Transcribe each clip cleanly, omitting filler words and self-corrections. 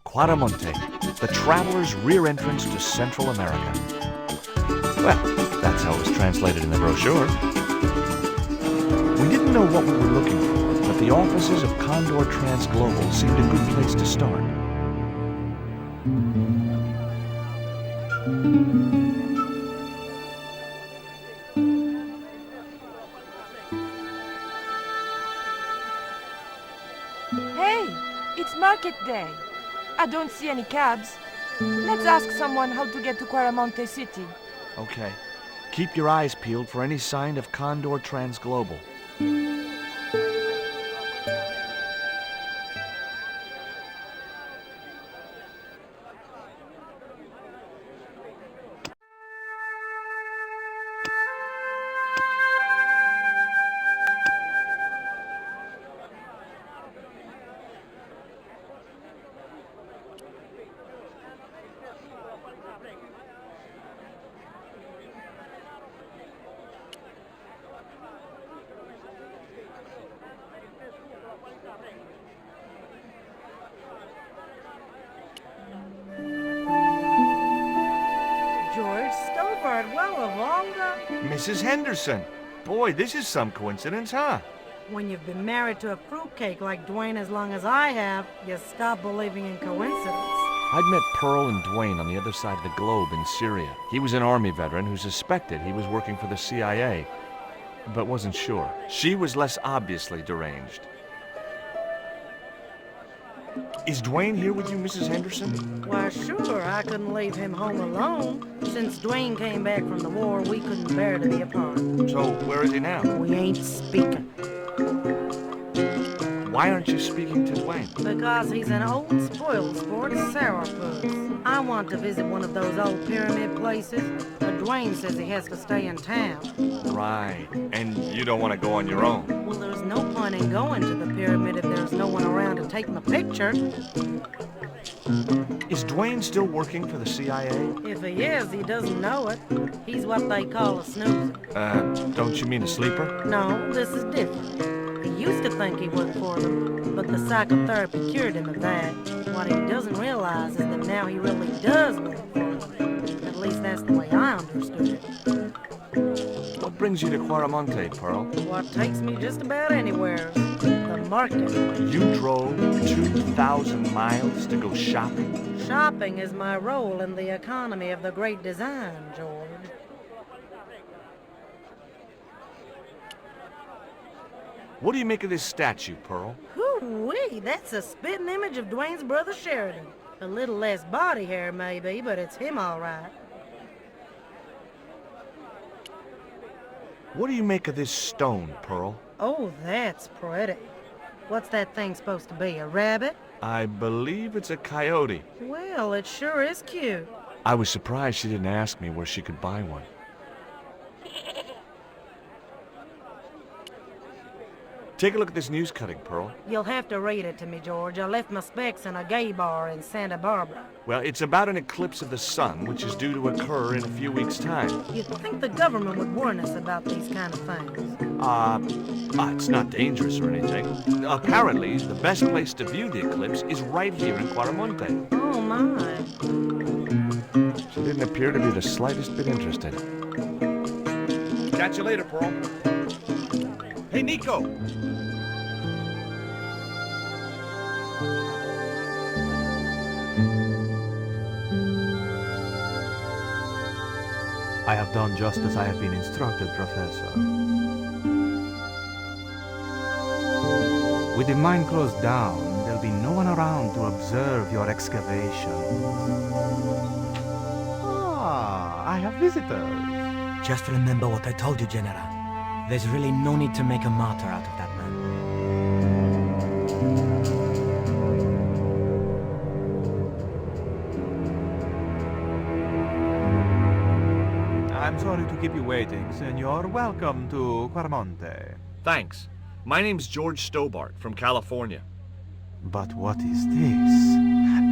Quaramonte, the traveler's rear entrance to Central America. Well, that's how it was translated in the brochure. We didn't know what we were looking for, but the offices of Condor Transglobal seemed a good place to start. Hey, it's market day. I don't see any cabs. Let's ask someone how to get to Quaramonte City. Okay. Keep your eyes peeled for any sign of Condor Transglobal. Mrs. Henderson. Boy, this is some coincidence, huh? When you've been married to a fruitcake like Duane as long as I have, you stop believing in coincidence. I'd met Pearl and Duane on the other side of the globe in Syria. He was an Army veteran who suspected he was working for the CIA, but wasn't sure. She was less obviously deranged. Is Duane here with you, Mrs. Henderson? Why, sure. I couldn't leave him home alone. Since Duane came back from the war, we couldn't bear to be apart. So, where is he now? We ain't speaking. Why aren't you speaking to Duane? Because he's an old spoiled sport sourpuss. I want to visit one of those old pyramid places, but Duane says he has to stay in town. Right. And you don't want to go on your own? Well, there's no point in going to the pyramid if there's no one around to take my picture. Is Duane still working for the CIA? If he is, he doesn't know it. He's what they call a snoozer. Don't you mean a sleeper? No, this is different. He used to think he worked for them, but the psychotherapy cured him of that. What he doesn't realize is that now he really does work for them. At least that's the way I understood it. What brings you to Quaramonte, Pearl? What takes me just about anywhere. The market. You drove 2,000 miles to go shopping? Shopping is my role in the economy of the great design, George. What do you make of this statue, Pearl? Hoo-wee, that's a spitting image of Duane's brother Sheridan. A little less body hair, maybe, but it's him all right. What do you make of this stone, Pearl? Oh, that's pretty. What's that thing supposed to be, a rabbit? I believe it's a coyote. Well, it sure is cute. I was surprised she didn't ask me where she could buy one. Take a look at this news cutting, Pearl. You'll have to read it to me, George. I left my specs in a gay bar in Santa Barbara. Well, it's about an eclipse of the sun, which is due to occur in a few weeks' time. You'd think the government would warn us about these kind of things. It's not dangerous or anything. Apparently, the best place to view the eclipse is right here in Quaramonte. Oh, my. She didn't appear to be the slightest bit interested. Catch you later, Pearl. Hey, Nico! I have done just as I have been instructed, Professor. With the mine closed down, there'll be no one around to observe your excavation. Ah, I have visitors. Just remember what I told you, General. There's really no need to make a martyr out of that man. I'm sorry to keep you waiting, Senor. Welcome to Quaramonte. Thanks. My name's George Stobart from California. But what is this?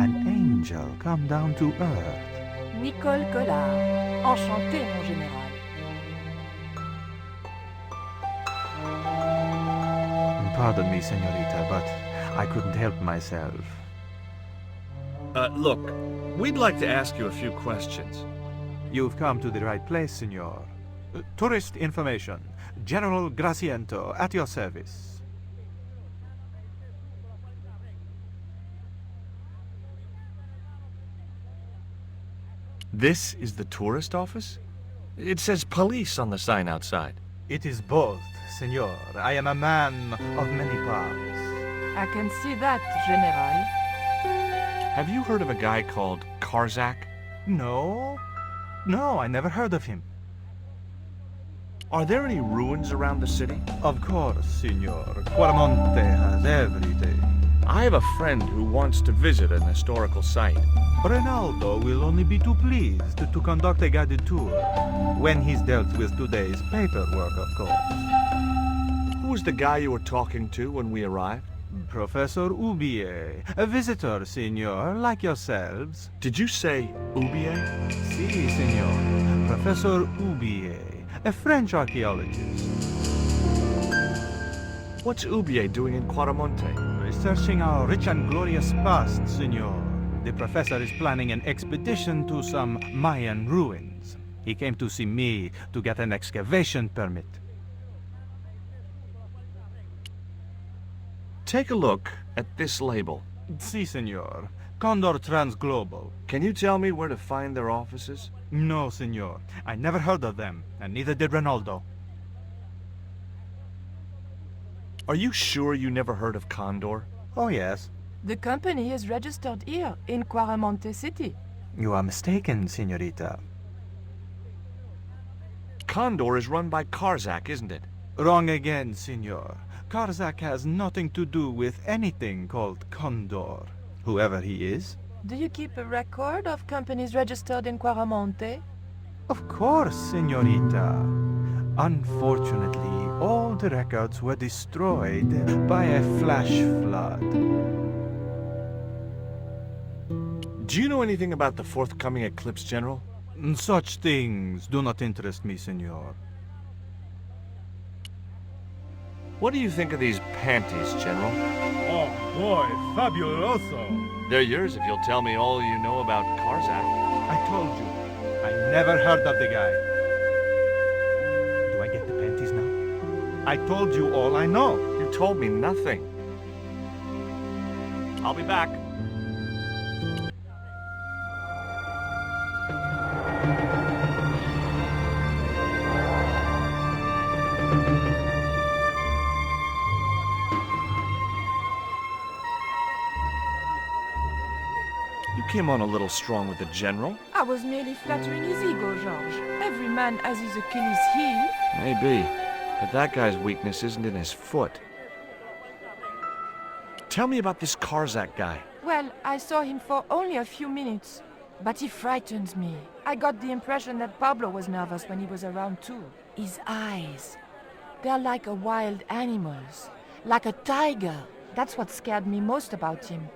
An angel come down to earth. Nicole Collard. Enchanté, mon général. Pardon me, senorita, but I couldn't help myself. Look, we'd like to ask you a few questions. You've come to the right place, senor. Tourist information. General Graciento, at your service. This is the tourist office? It says police on the sign outside. It is both, senor. I am a man of many parts. I can see that, General. Have you heard of a guy called Karzak? No? No, I never heard of him. Are there any ruins around the city? Of course, senor. Quaramonte has everything. I have a friend who wants to visit an historical site. Renaldo will only be too pleased to conduct a guided tour, when he's dealt with today's paperwork, of course. Who was the guy you were talking to when we arrived? Professor Oubier, a visitor, senor, like yourselves. Did you say Oubier? Si, senor. Professor Oubier, a French archaeologist. What's Oubier doing in Quaramonte? Researching our rich and glorious past, senor. The professor is planning an expedition to some Mayan ruins. He came to see me to get an excavation permit. Take a look at this label. Si, senor. Condor Transglobal. Can you tell me where to find their offices? No, senor. I never heard of them, and neither did Renaldo. Are you sure you never heard of Condor? Oh, yes. The company is registered here, in Quaramonte City. You are mistaken, senorita. Condor is run by Karzak, isn't it? Wrong again, senor. Karzak has nothing to do with anything called Condor, whoever he is. Do you keep a record of companies registered in Quaramonte? Of course, senorita. Unfortunately, all the records were destroyed by a flash flood. Do you know anything about the forthcoming eclipse, General? Such things do not interest me, senor. What do you think of these panties, General? Oh boy, fabuloso! They're yours if you'll tell me all you know about Karzak. I told you, I never heard of the guy. Do I get the panties now? I told you all I know. You told me nothing. I'll be back. You came on a little strong with the General. I was merely flattering his ego, Georges. Every man has his Achilles heel. Maybe, but that guy's weakness isn't in his foot. Tell me about this Karzak guy. Well, I saw him for only a few minutes, but he frightens me. I got the impression that Pablo was nervous when he was around too. His eyes, they're like a wild animal's, like a tiger. That's what scared me most about him.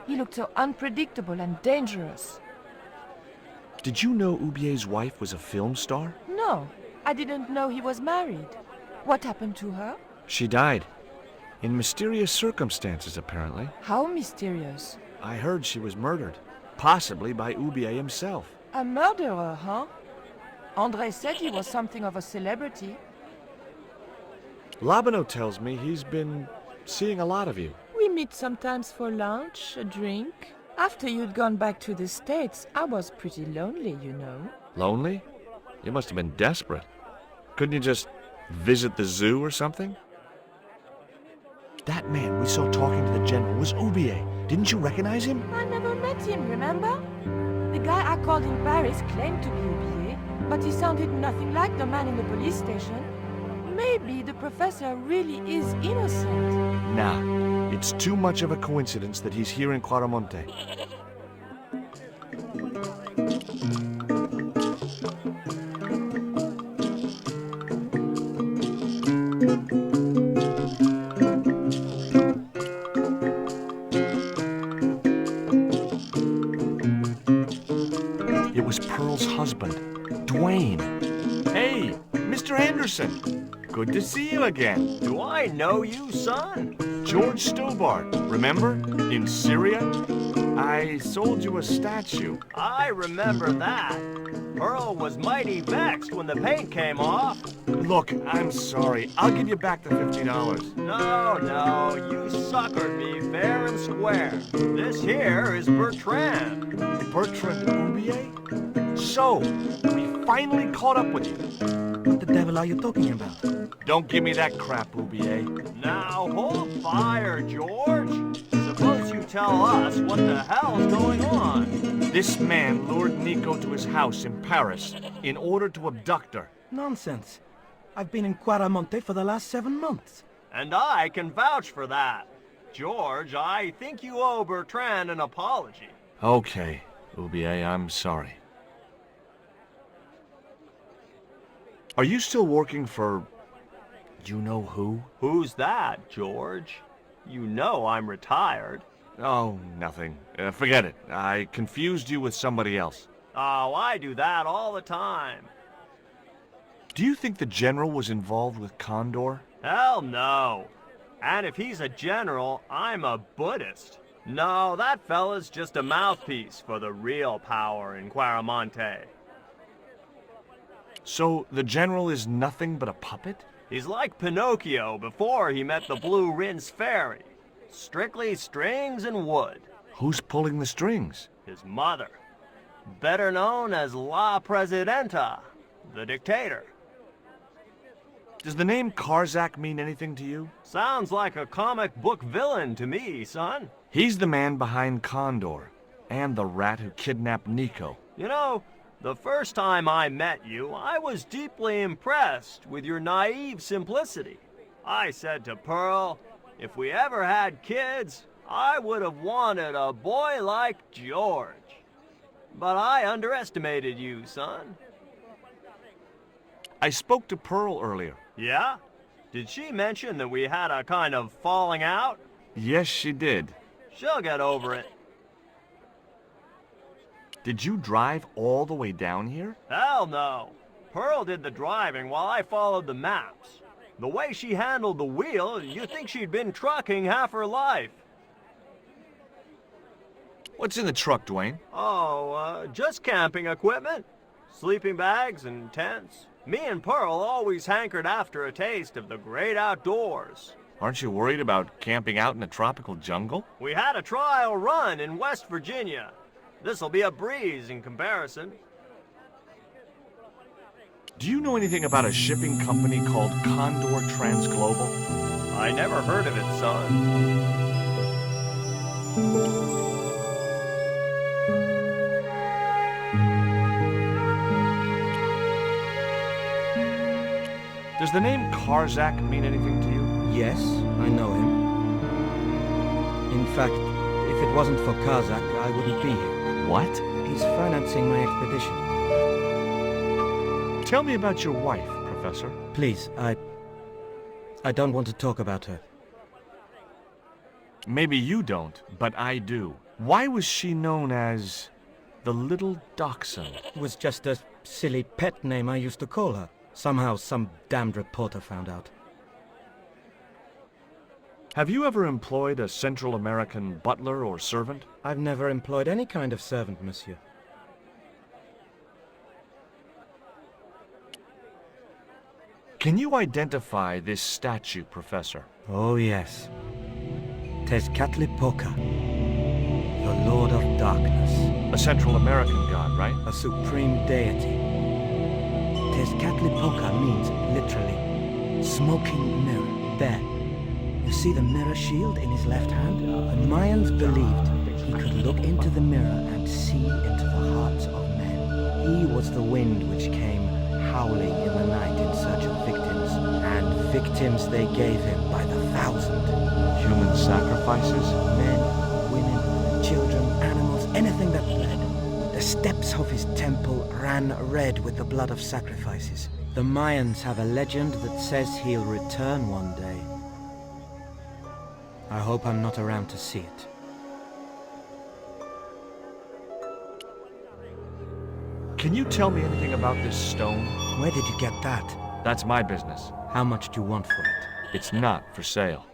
He looked so unpredictable and dangerous. Did you know Oubier's wife was a film star? No, I didn't know he was married. What happened to her? She died. In mysterious circumstances, apparently. How mysterious. I heard she was murdered. Possibly by Oubier himself. A murderer, huh? André said he was something of a celebrity. Labano tells me he's been seeing a lot of you. We meet sometimes for lunch, a drink. After you'd gone back to the States, I was pretty lonely, you know. Lonely? You must have been desperate. Couldn't you just visit the zoo or something? That man we saw talking to the General was Oubier. Didn't you recognize him? I never met him, remember? The guy I called in Paris claimed to be Oubier, but he sounded nothing like the man in the police station. Maybe the professor really is innocent. Nah, it's too much of a coincidence that he's here in Quaramonte. It was Pearl's husband, Duane. Hey, Mr. Anderson! Good to see you again. Do I know you, son? George Stobart, remember? In Syria? I sold you a statue. I remember that. Pearl was mighty vexed when the paint came off. Look, I'm sorry. I'll give you back the $50. No, you suckered me fair and square. This here is Bertrand. Bertrand Oubier? So, we finally caught up with you. What the devil are you talking about? Don't give me that crap, Oubier. Now, hold fire, George. Suppose you tell us what the hell's going on. This man lured Nico to his house in Paris in order to abduct her. Nonsense. I've been in Quaramonte for the last 7 months. And I can vouch for that. George, I think you owe Bertrand an apology. Okay, Oubier, I'm sorry. Are you still working for... you know who? Who's that, George? You know I'm retired. Oh, nothing. Forget it. I confused you with somebody else. Oh, I do that all the time. Do you think the general was involved with Condor? Hell no. And if he's a general, I'm a Buddhist. No, that fella's just a mouthpiece for the real power in Quaramonte. So the general is nothing but a puppet? He's like Pinocchio before he met the Blue Rinse Fairy. Strictly strings and wood. Who's pulling the strings? His mother. Better known as La Presidenta, the dictator. Does the name Karzak mean anything to you? Sounds like a comic book villain to me, son. He's the man behind Condor, and the rat who kidnapped Nico. You know, the first time I met you, I was deeply impressed with your naive simplicity. I said to Pearl, if we ever had kids, I would have wanted a boy like George. But I underestimated you, son. I spoke to Pearl earlier. Yeah? Did she mention that we had a kind of falling out? Yes, she did. She'll get over it. Did you drive all the way down here? Hell no. Pearl did the driving while I followed the maps. The way she handled the wheel, you'd think she'd been trucking half her life. What's in the truck, Duane? Oh, just camping equipment. Sleeping bags and tents. Me and Pearl always hankered after a taste of the great outdoors. Aren't you worried about camping out in a tropical jungle? We had a trial run in West Virginia. This'll be a breeze in comparison. Do you know anything about a shipping company called Condor Transglobal? I never heard of it, son. Does the name Karzak mean anything to you? Yes, I know him. In fact, if it wasn't for Kazakh, I wouldn't be here. What? He's financing my expedition. Tell me about your wife, Professor. Please, I don't want to talk about her. Maybe you don't, but I do. Why was she known as the Little Dachshund? It was just a silly pet name I used to call her. Somehow some damned reporter found out. Have you ever employed a Central American butler or servant? I've never employed any kind of servant, monsieur. Can you identify this statue, Professor? Oh, yes. Tezcatlipoca, the Lord of Darkness. A Central American god, right? A supreme deity. Tezcatlipoca means, literally, smoking mirror. There. You see the mirror shield in his left hand? The Mayans believed he could look into the mirror and see into the hearts of men. He was the wind which came howling in the night in search of victims. And victims they gave him by the thousand. Human sacrifices? Men, women, children, animals, anything that bled. The steps of his temple ran red with the blood of sacrifices. The Mayans have a legend that says he'll return one day. I hope I'm not around to see it. Can you tell me anything about this stone? Where did you get that? That's my business. How much do you want for it? It's not for sale.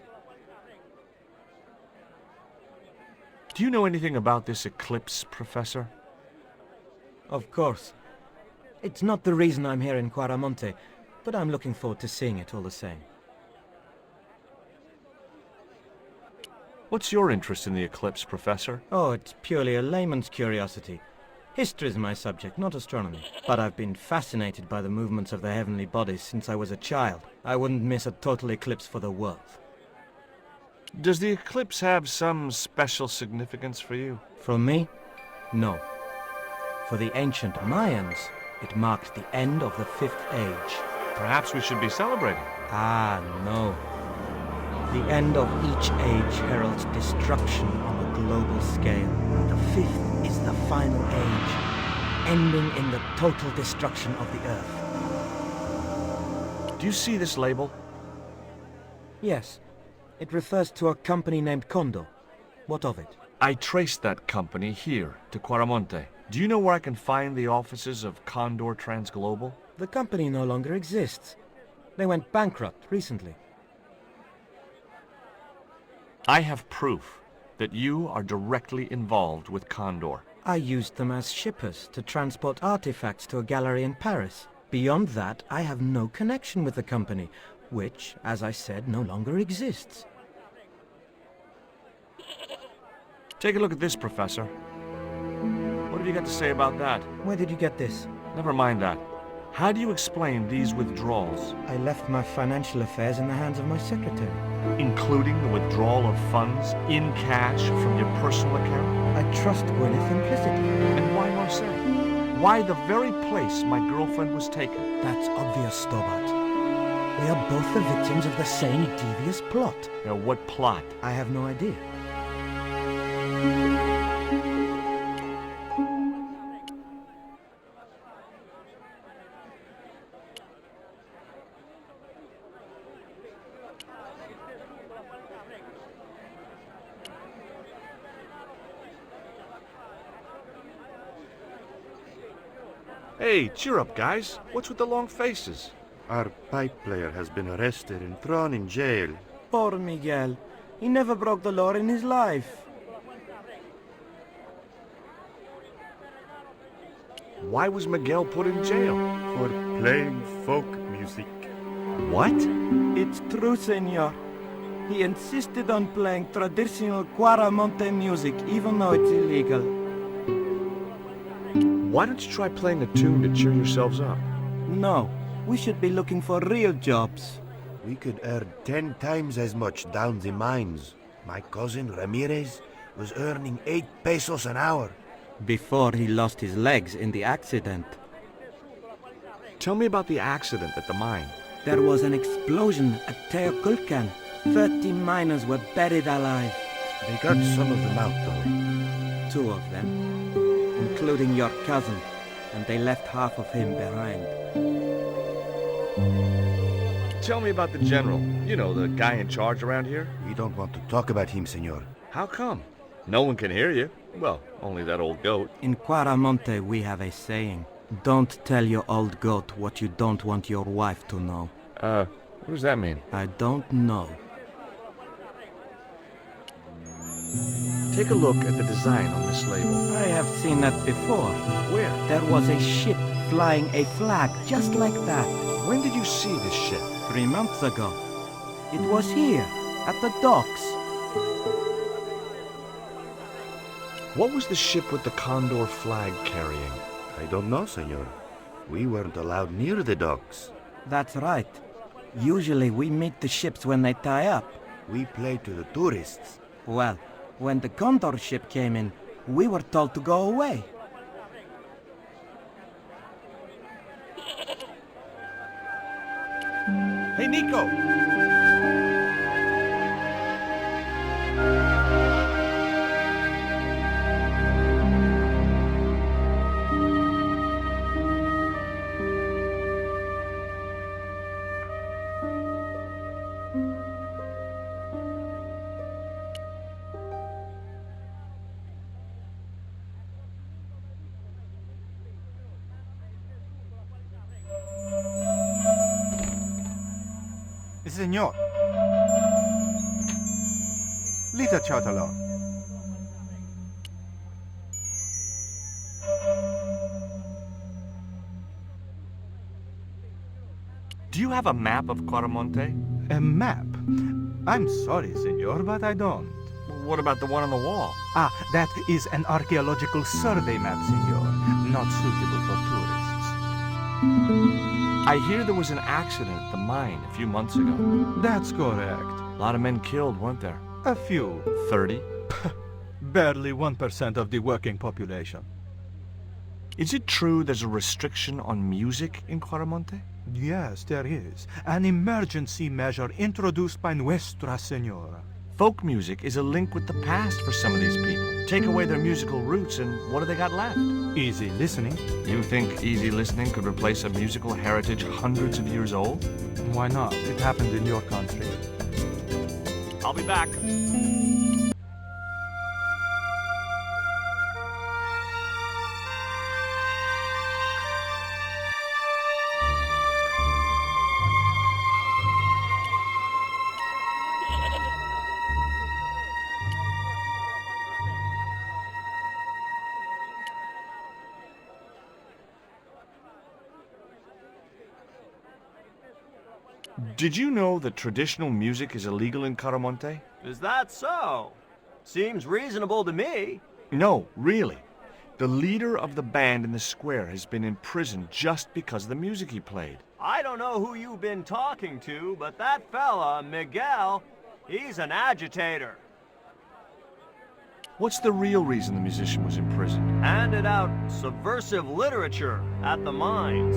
Do you know anything about this eclipse, Professor? Of course. It's not the reason I'm here in Quaramonte, but I'm looking forward to seeing it all the same. What's your interest in the eclipse, Professor? Oh, it's purely a layman's curiosity. History's my subject, not astronomy. But I've been fascinated by the movements of the heavenly bodies since I was a child. I wouldn't miss a total eclipse for the world. Does the eclipse have some special significance for you? For me? No. For the ancient Mayans, it marked the end of the Fifth Age. Perhaps we should be celebrating. Ah, no. The end of each age heralds destruction on a global scale. The fifth is the final age, ending in the total destruction of the Earth. Do you see this label? Yes. It refers to a company named Condor. What of it? I traced that company here, to Quaramonte. Do you know where I can find the offices of Condor Transglobal? The company no longer exists. They went bankrupt recently. I have proof that you are directly involved with Condor. I used them as shippers to transport artifacts to a gallery in Paris. Beyond that, I have no connection with the company, which, as I said, no longer exists. Take a look at this, Professor. What have you got to say about that? Where did you get this? Never mind that. How do you explain these withdrawals? I left my financial affairs in the hands of my secretary. Including the withdrawal of funds in cash from your personal account? I trust Gwyneth implicitly. And why Marseille? Why the very place my girlfriend was taken? That's obvious, Stobart. We are both the victims of the same devious plot. Now, what plot? I have no idea. Hey, cheer up, guys. What's with the long faces? Our pipe player has been arrested and thrown in jail. Poor Miguel. He never broke the law in his life. Why was Miguel put in jail? For playing folk music. What? It's true, senor. He insisted on playing traditional Quaramonte music, even though it's illegal. Why don't you try playing a tune to cheer yourselves up? No, we should be looking for real jobs. We could earn 10 times as much down the mines. My cousin Ramirez was earning 8 pesos an hour. Before he lost his legs in the accident. Tell me about the accident at the mine. There was an explosion at Teoculcan. 30 miners were buried alive. They got some of them out, though. 2 of them, including your cousin, and they left half of him behind. Tell me about the general. You know, the guy in charge around here. We don't want to talk about him, senor. How come? No one can hear you. Well, only that old goat. In Quaramonte we have a saying. Don't tell your old goat what you don't want your wife to know. What does that mean? I don't know. Take a look at the design on this label. I have seen that before. Where? There was a ship flying a flag just like that. When did you see this ship? 3 months ago. It was here, at the docks. What was the ship with the Condor flag carrying? I don't know, senor. We weren't allowed near the docks. That's right. Usually we meet the ships when they tie up. We play to the tourists. Well, when the Condor ship came in, we were told to go away. Hey, Nico! Senor. Leave the child alone. Do you have a map of Quaramonte? A map? I'm sorry, senor, but I don't. What about the one on the wall? Ah, that is an archaeological survey map, senor. Not suitable for tourists. I hear there was an accident at the mine a few months ago. That's correct. A lot of men killed, weren't there? A few. 30? Barely 1% of the working population. Is it true there's a restriction on music in Quaramonte? Yes, there is. An emergency measure introduced by Nuestra Senora. Folk music is a link with the past for some of these people. Take away their musical roots and what do they got left? Easy listening. You think easy listening could replace a musical heritage hundreds of years old? Why not? It happened in your country. I'll be back. Did you know that traditional music is illegal in Quaramonte? Is that so? Seems reasonable to me. No, really. The leader of the band in the square has been in prison just because of the music he played. I don't know who you've been talking to, but that fella, Miguel, he's an agitator. What's the real reason the musician was in prison? Handed out subversive literature at the mines.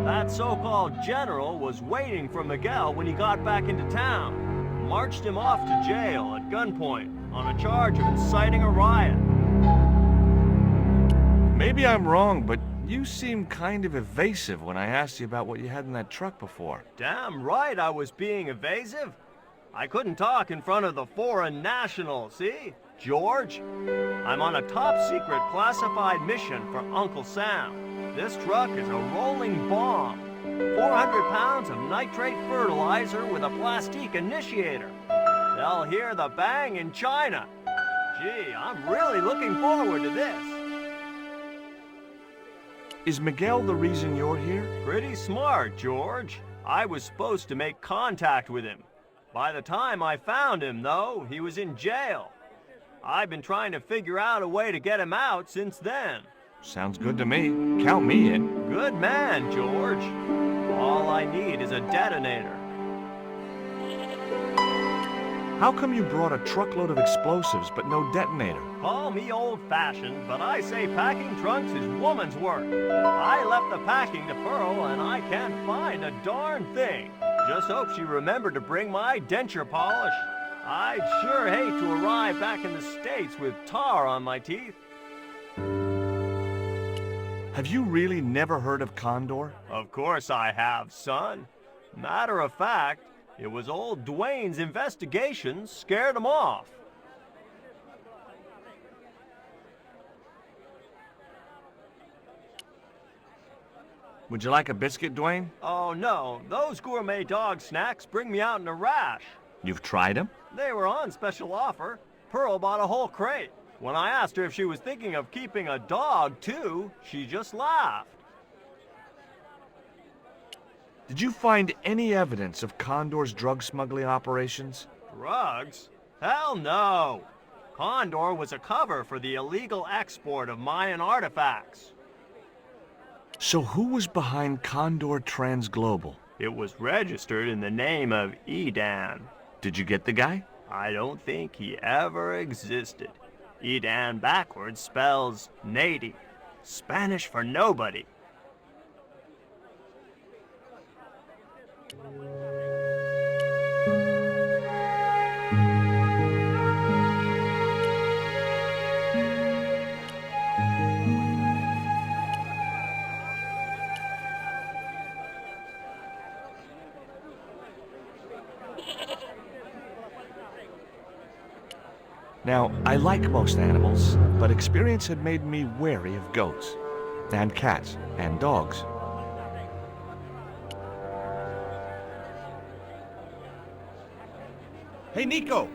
That so-called general was waiting for Miguel when he got back into town. Marched him off to jail at gunpoint on a charge of inciting a riot. Maybe I'm wrong, but you seemed kind of evasive when I asked you about what you had in that truck before. Damn right I was being evasive. I couldn't talk in front of the foreign national, see? George, I'm on a top-secret classified mission for Uncle Sam. This truck is a rolling bomb. 400 pounds of nitrate fertilizer with a plastique initiator. They'll hear the bang in China. Gee, I'm really looking forward to this. Is Miguel the reason you're here? Pretty smart, George. I was supposed to make contact with him. By the time I found him, though, he was in jail. I've been trying to figure out a way to get him out since then. Sounds good to me. Count me in. Good man, George. All I need is a detonator. How come you brought a truckload of explosives but no detonator? Call me old-fashioned, but I say packing trunks is woman's work. I left the packing to Pearl, and I can't find a darn thing. Just hope she remembered to bring my denture polish. I'd sure hate to arrive back in the States with tar on my teeth. Have you really never heard of Condor? Of course I have, son. Matter of fact, it was old Duane's investigations scared him off. Would you like a biscuit, Duane? Oh no, those gourmet dog snacks bring me out in a rash. You've tried them? They were on special offer. Pearl bought a whole crate. When I asked her if she was thinking of keeping a dog too, she just laughed. Did you find any evidence of Condor's drug smuggling operations? Drugs? Hell no! Condor was a cover for the illegal export of Mayan artifacts. So who was behind Condor Transglobal? It was registered in the name of Edan. Did you get the guy? I don't think he ever existed. Edan backwards spells Nady, Spanish for nobody. Now, I like most animals, but experience had made me wary of goats, and cats, and dogs. Hey, Nico!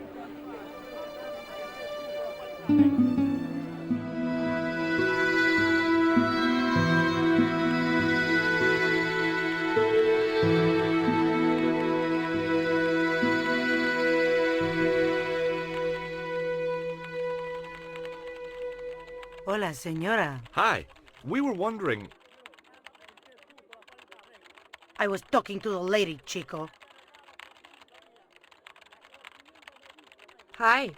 Hola, señora. Hi. We were wondering... I was talking to the lady, Chico. Hi,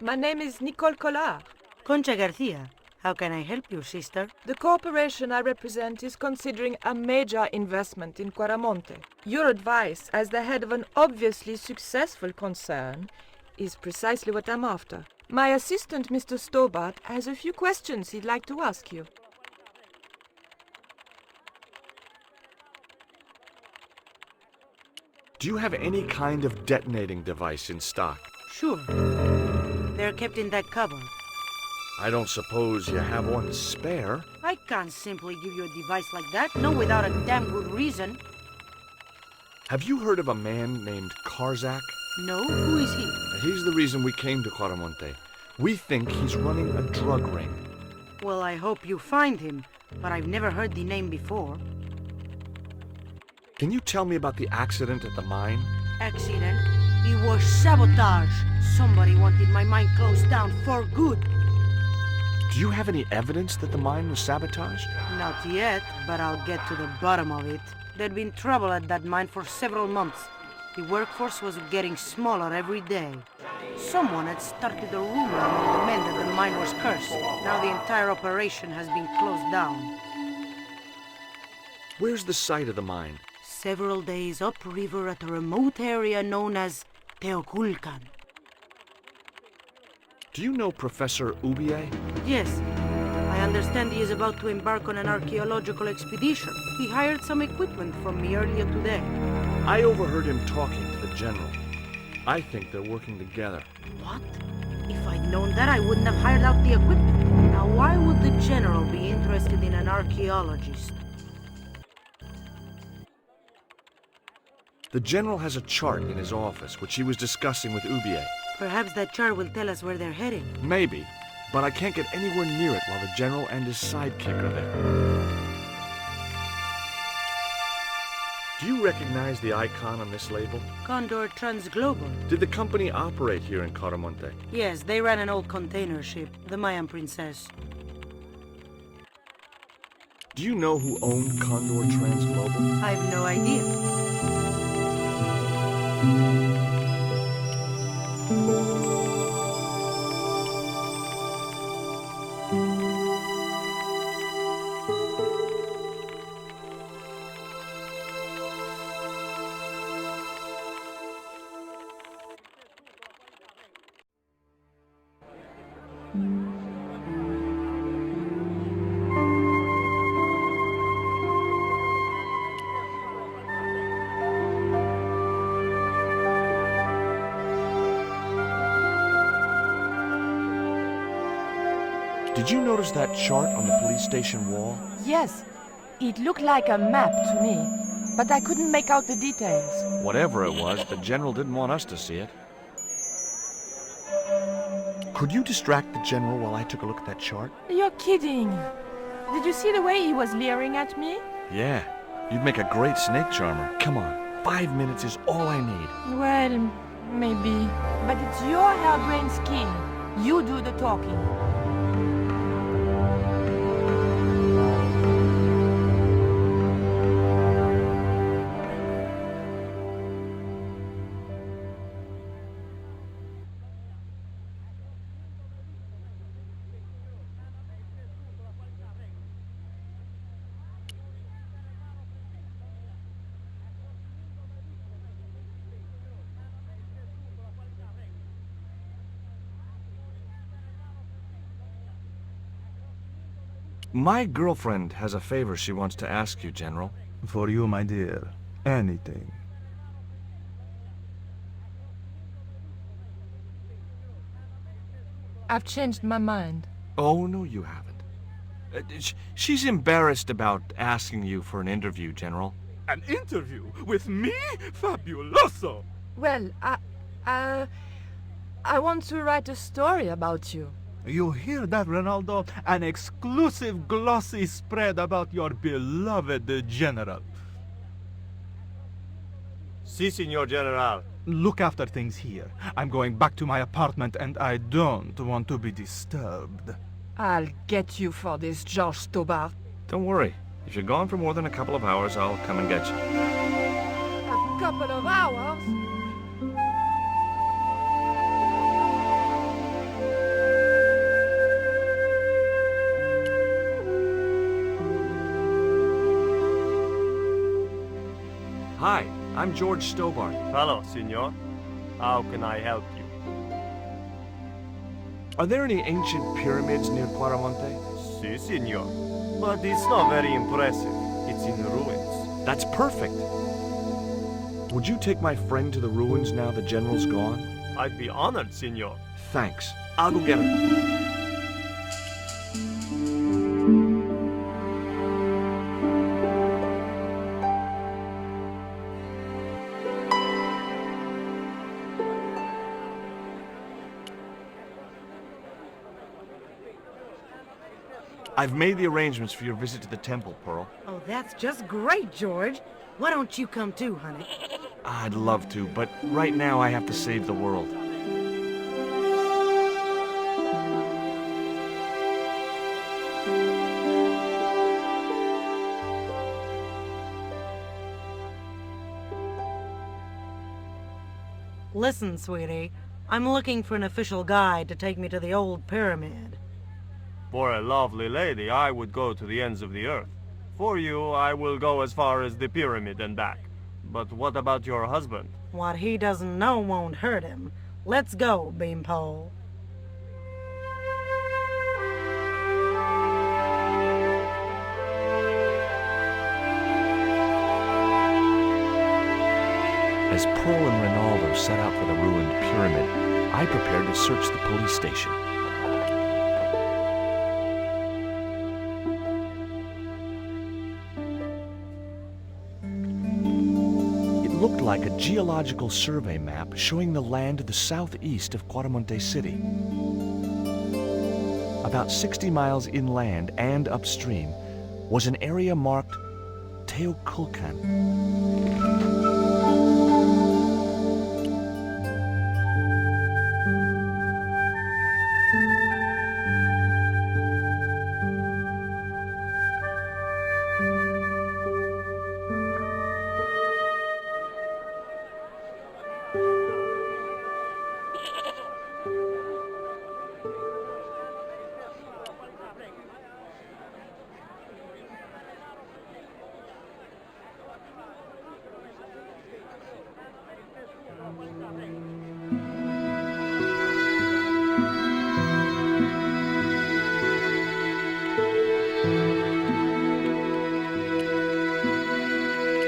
my name is Nicole Collard. Concha Garcia. How can I help you, sister? The corporation I represent is considering a major investment in Quaramonte. Your advice, as the head of an obviously successful concern, is precisely what I'm after. My assistant, Mr. Stobart, has a few questions he'd like to ask you. Do you have any kind of detonating device in stock? Sure. They're kept in that cupboard. I don't suppose you have one spare? I can't simply give you a device like that, not without a damn good reason. Have you heard of a man named Karzak? No? Who is he? He's the reason we came to Quaramonte. We think he's running a drug ring. Well, I hope you find him, but I've never heard the name before. Can you tell me about the accident at the mine? Accident? It was sabotage. Somebody wanted my mine closed down for good. Do you have any evidence that the mine was sabotaged? Not yet, but I'll get to the bottom of it. There'd been trouble at that mine for several months. The workforce was getting smaller every day. Someone had started a rumor among the men that the mine was cursed. Now the entire operation has been closed down. Where's the site of the mine? Several days upriver at a remote area known as Teoculcan. Do you know Professor Oubier? Yes. I understand he is about to embark on an archaeological expedition. He hired some equipment from me earlier today. I overheard him talking to the general. I think they're working together. What? If I'd known that, I wouldn't have hired out the equipment. Now, why would the general be interested in an archaeologist? The general has a chart in his office, which he was discussing with Oubier. Perhaps that chart will tell us where they're heading. Maybe, but I can't get anywhere near it while the general and his sidekick are there. Do you recognize the icon on this label? Condor Transglobal. Did the company operate here in Quaramonte? Yes, they ran an old container ship, the Mayan Princess. Do you know who owned Condor Transglobal? I've no idea. Did you notice that chart on the police station wall? Yes, it looked like a map to me, but I couldn't make out the details. Whatever it was, the general didn't want us to see it. Could you distract the general while I took a look at that chart? You're kidding. Did you see the way he was leering at me? Yeah, you'd make a great snake charmer. Come on, 5 minutes is all I need. Well, maybe. But it's your harebrained scheme. You do the talking. My girlfriend has a favor she wants to ask you, General. For you, my dear. Anything. I've changed my mind. Oh, no, you haven't. She's embarrassed about asking you for an interview, General. An interview with me? Fabuloso! Well, I want to write a story about you. You hear that, Renaldo? An exclusive glossy spread about your beloved general. Si, Signor General. Look after things here. I'm going back to my apartment and I don't want to be disturbed. I'll get you for this, George Stobart. Don't worry. If you're gone for more than a couple of hours, I'll come and get you. A couple of hours? Hi, I'm George Stobart. Hello, Signor. How can I help you? Are there any ancient pyramids near Quaramonte? Si, Signor. But it's not very impressive. It's in ruins. That's perfect. Would you take my friend to the ruins now the general's gone? I'd be honored, Signor. Thanks. I'll go get her. I've made the arrangements for your visit to the temple, Pearl. Oh, that's just great, George. Why don't you come too, honey? I'd love to, but right now I have to save the world. Listen, sweetie. I'm looking for an official guide to take me to the old pyramid. For a lovely lady, I would go to the ends of the earth. For you, I will go as far as the pyramid and back. But what about your husband? What he doesn't know won't hurt him. Let's go, Beanpole. As Pearl and Renaldo set out for the ruined pyramid, I prepared to search the police station. It looked like a geological survey map showing the land to the southeast of Quaramonte City. About 60 miles inland and upstream was an area marked Teoculcan.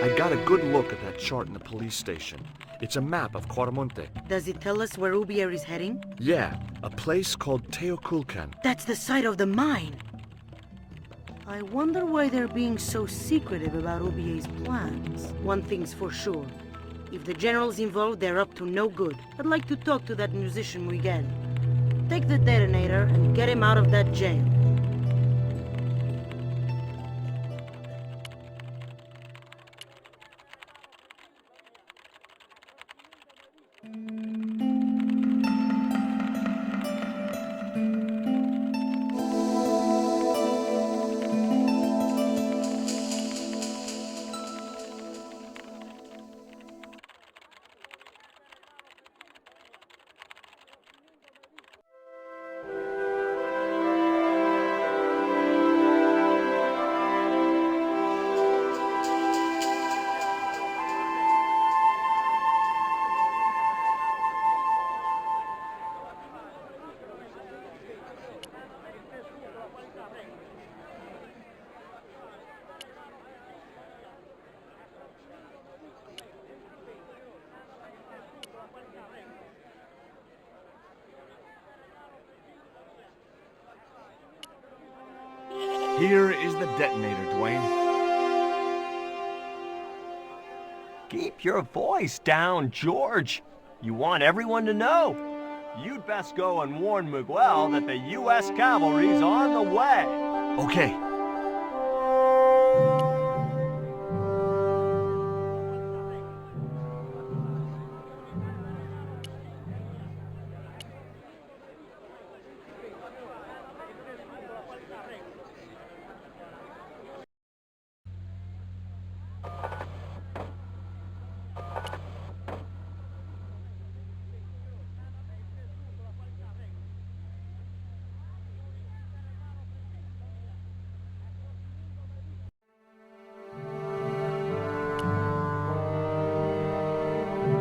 I got a good look at that chart in the police station. It's a map of Quaramonte. Does it tell us where Oubier is heading? Yeah, a place called Teoculcan. That's the site of the mine. I wonder why they're being so secretive about Aubier's plans. One thing's for sure. If the general's involved, they're up to no good. I'd like to talk to that musician Miguel. Take the detonator and get him out of that jail. Here is the detonator, Duane. Keep your voice down, George. You want everyone to know. You'd best go and warn Miguel that the U.S. cavalry's on the way. Okay.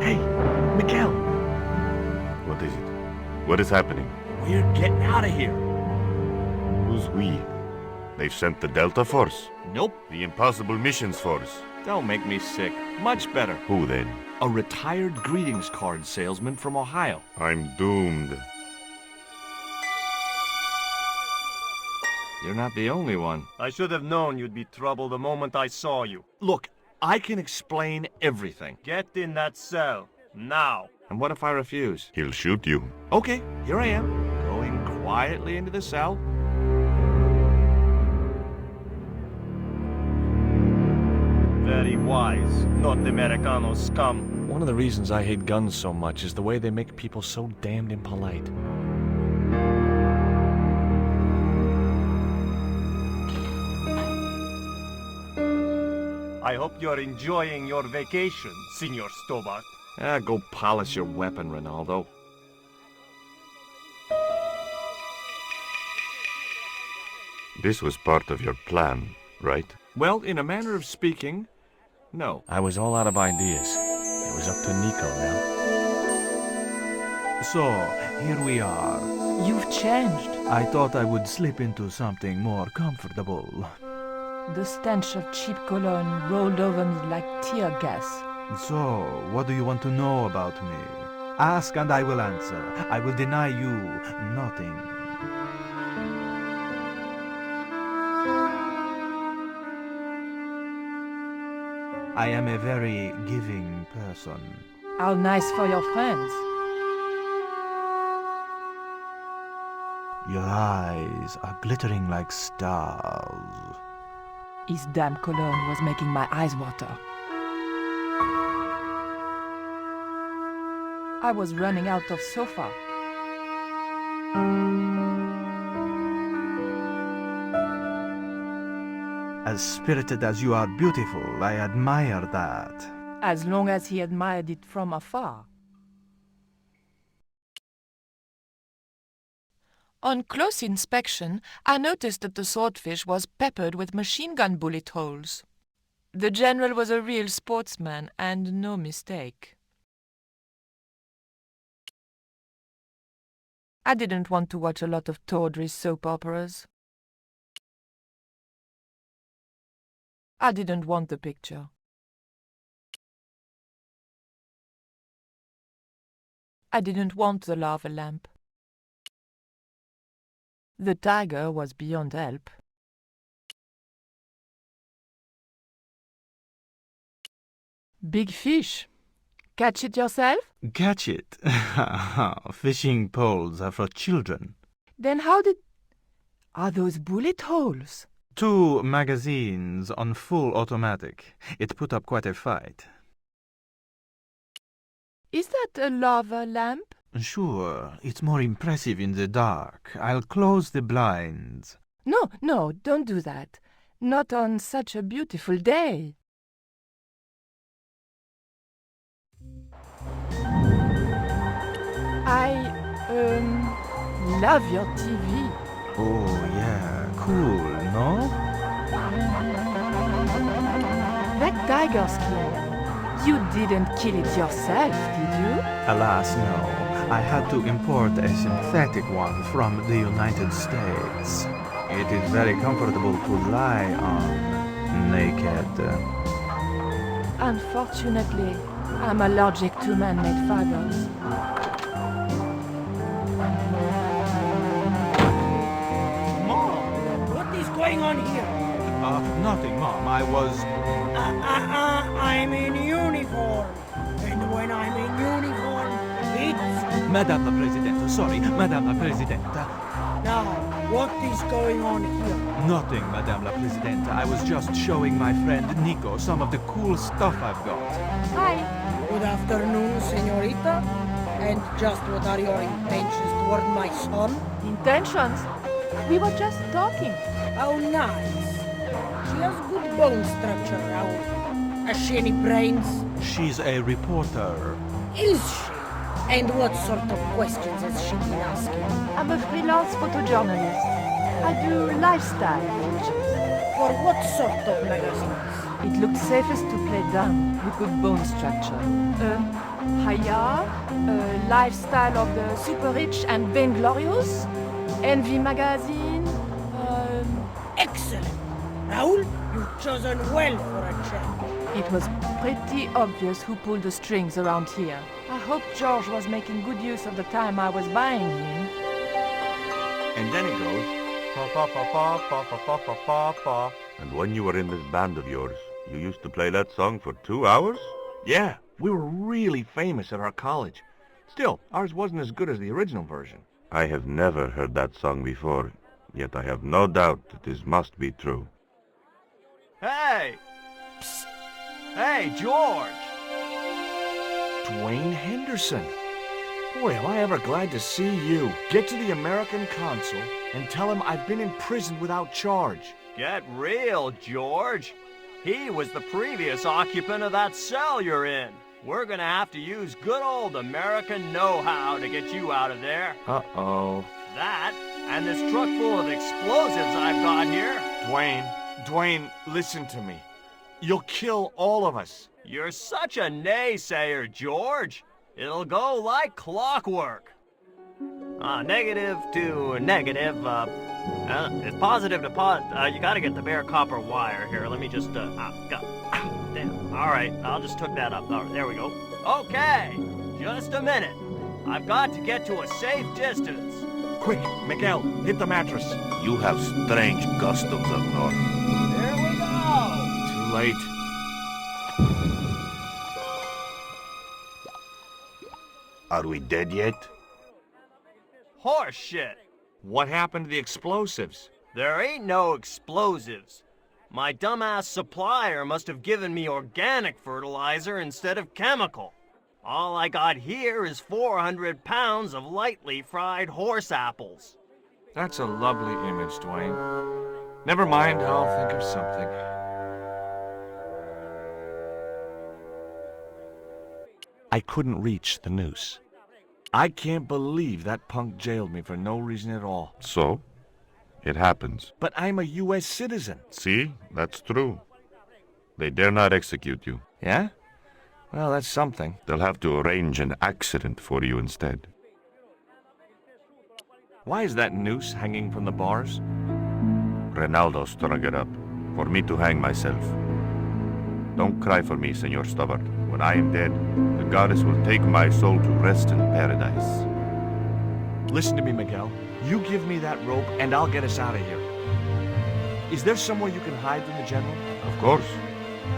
Hey, Miguel, What is it? What is happening? we're getting out of here. Who's we? They've sent the Delta Force. Nope, The Impossible Missions Force. don't make me sick. Much better. Who then? A retired greetings card salesman from Ohio. I'm doomed. You're not the only one. I should have known you'd be trouble the moment I saw you. Look, I can explain everything. Get in that cell, now. And what if I refuse? He'll shoot you. Okay, here I am, going quietly into the cell. Very wise, not Americano scum. One of the reasons I hate guns so much is the way they make people so damned impolite. I hope you're enjoying your vacation, Senor Stobart. Go polish your weapon, Renaldo. This was part of your plan, right? Well, in a manner of speaking, no. I was all out of ideas. It was up to Nico now. So, here we are. You've changed. I thought I would slip into something more comfortable. The stench of cheap cologne rolled over me like tear gas. So, what do you want to know about me? Ask and I will answer. I will deny you nothing. I am a very giving person. How nice for your friends. Your eyes are glittering like stars. His damn cologne was making my eyes water. I was running out of sofa. As spirited as you are beautiful, I admire that. As long as he admired it from afar. On close inspection, I noticed that the swordfish was peppered with machine gun bullet holes. The general was a real sportsman, and no mistake. I didn't want to watch a lot of tawdry soap operas. I didn't want the picture. I didn't want the lava lamp. The tiger was beyond help. Big fish. Catch it yourself? Catch it. Fishing poles are for children. Then how did... Are those bullet holes? 2 magazines on full automatic. It put up quite a fight. Is that a lava lamp? Sure, it's more impressive in the dark. I'll close the blinds. No, don't do that. Not on such a beautiful day. I, love your TV. Oh, yeah, cool, no? That tiger skin. You didn't kill it yourself, did you? Alas, no. I had to import a synthetic one from the United States. It is very comfortable to lie on, naked. Unfortunately, I'm allergic to man-made fibers. Mom, what is going on here? Nothing, Mom. I was... I'm in uniform. And when I'm in uniform, Madame la Presidente, sorry, Madame la Presidente. Now, what is going on here? Nothing, Madame la Presidente. I was just showing my friend Nico some of the cool stuff I've got. Hi. Good afternoon, señorita. And just what are your intentions toward my son? Intentions? We were just talking. How nice. She has good bone structure, Raoul. Has she any brains? She's a reporter. Is she? And what sort of questions has she been asking? I'm a freelance photojournalist. I do lifestyle pictures. For what sort of magazines? It looks safest to play dumb with good bone structure. Haya, lifestyle of the super rich and vainglorious, Envy magazine, Excellent. Raoul, you've chosen well for a chap. It was pretty obvious who pulled the strings around here. I hope George was making good use of the time I was buying him. And then it goes, Pa pa pa pa pa pa pa pa pa pa. And when you were in this band of yours, you used to play that song for 2 hours? yeah, we were really famous at our college. Still, ours wasn't as good as the original version. I have never heard that song before, yet I have no doubt that this must be true. Hey! Psst! Hey, George! Duane Henderson. Boy, am I ever glad to see you. Get to the American consul and tell him I've been imprisoned without charge. Get real, George. He was the previous occupant of that cell you're in. We're gonna have to use good old American know-how to get you out of there. Uh-oh. That, and this truck full of explosives I've got here. Duane, listen to me. You'll kill all of us. You're such a naysayer, George. It'll go like clockwork. Negative to negative, it's positive to you gotta get the bare copper wire here. Let me just, damn. Alright, I'll just hook that up. There we go. Okay, just a minute. I've got to get to a safe distance. Quick, Miguel, hit the mattress. You have strange customs up north. There we go. Too late. Are we dead yet? Horse shit. What happened to the explosives? There ain't no explosives. My dumbass supplier must have given me organic fertilizer instead of chemical. All I got here is 400 pounds of lightly fried horse apples. That's a lovely image, Duane. Never mind, I'll think of something. I couldn't reach the noose. I can't believe that punk jailed me for no reason at all. So? It happens. But I'm a U.S. citizen. See? That's true. They dare not execute you. Yeah? Well, that's something. They'll have to arrange an accident for you instead. Why is that noose hanging from the bars? Renaldo strung it up, for me to hang myself. Don't cry for me, Senor Stubborn. When I am dead, the goddess will take my soul to rest in paradise. Listen to me, Miguel. You give me that rope, and I'll get us out of here. Is there somewhere you can hide from the General? Of course.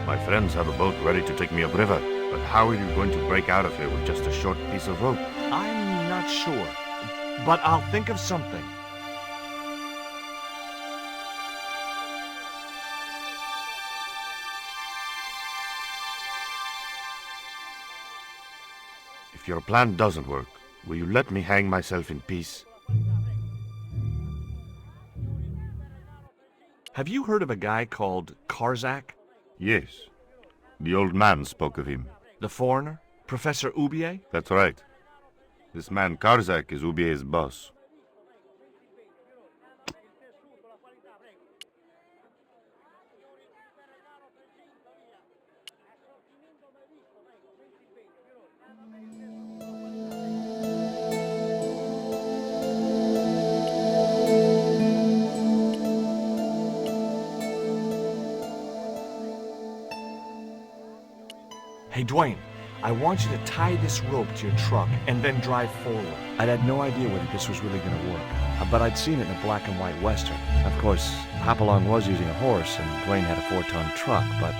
My friends have a boat ready to take me upriver. But how are you going to break out of here with just a short piece of rope? I'm not sure, but I'll think of something. If your plan doesn't work, will you let me hang myself in peace? Have you heard of a guy called Karzak? Yes. The old man spoke of him. The foreigner? Professor Oubier? That's right. This man Karzak is Oubier's boss. Hey, Duane, I want you to tie this rope to your truck and then drive forward. I'd had no idea whether this was really going to work, but I'd seen it in a black and white Western. Of course, Hopalong was using a horse and Duane had a 4-ton truck, but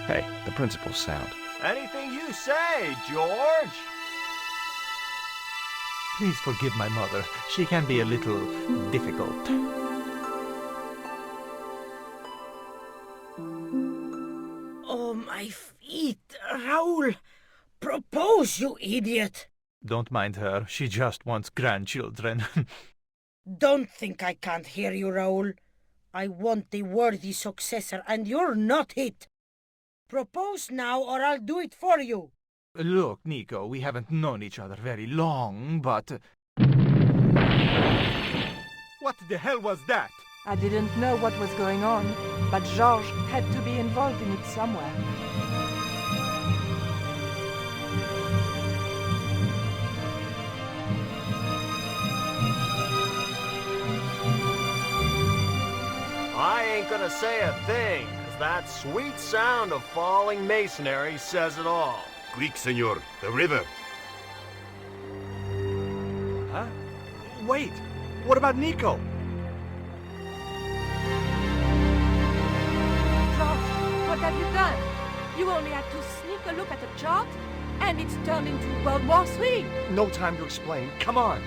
hey, the principle's sound. Anything you say, George. Please forgive my mother. She can be a little difficult. Oh, my feet, Raoul! Propose, you idiot! Don't mind her. She just wants grandchildren. Don't think I can't hear you, Raoul. I want the worthy successor, and you're not it. Propose now, or I'll do it for you. Look, Nico, we haven't known each other very long, but... What the hell was that? I didn't know what was going on, but Georges had to be involved in it somewhere. I ain't gonna say a thing, 'cause that sweet sound of falling masonry says it all. Quick, senor, the river. Huh? Wait! What about Nico? Georges, what have you done? You only had to sneak a look at the chart, and it's turned into World War III. No time to explain. Come on!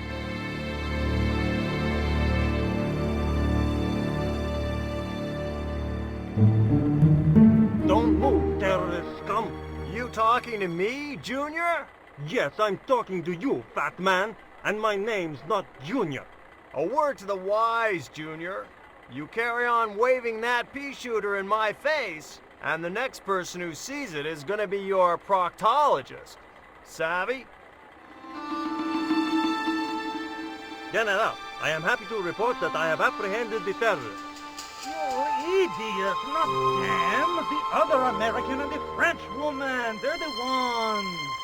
Don't move, terrorist scum! You talking to me, Junior? Yes, I'm talking to you, fat man, and my name's not Junior. A word to the wise, Junior. You carry on waving that pea shooter in my face, and the next person who sees it is gonna be your proctologist. Savvy? General, I am happy to report that I have apprehended the terrorist. You idiot, not them! The other American and the French woman, they're the ones!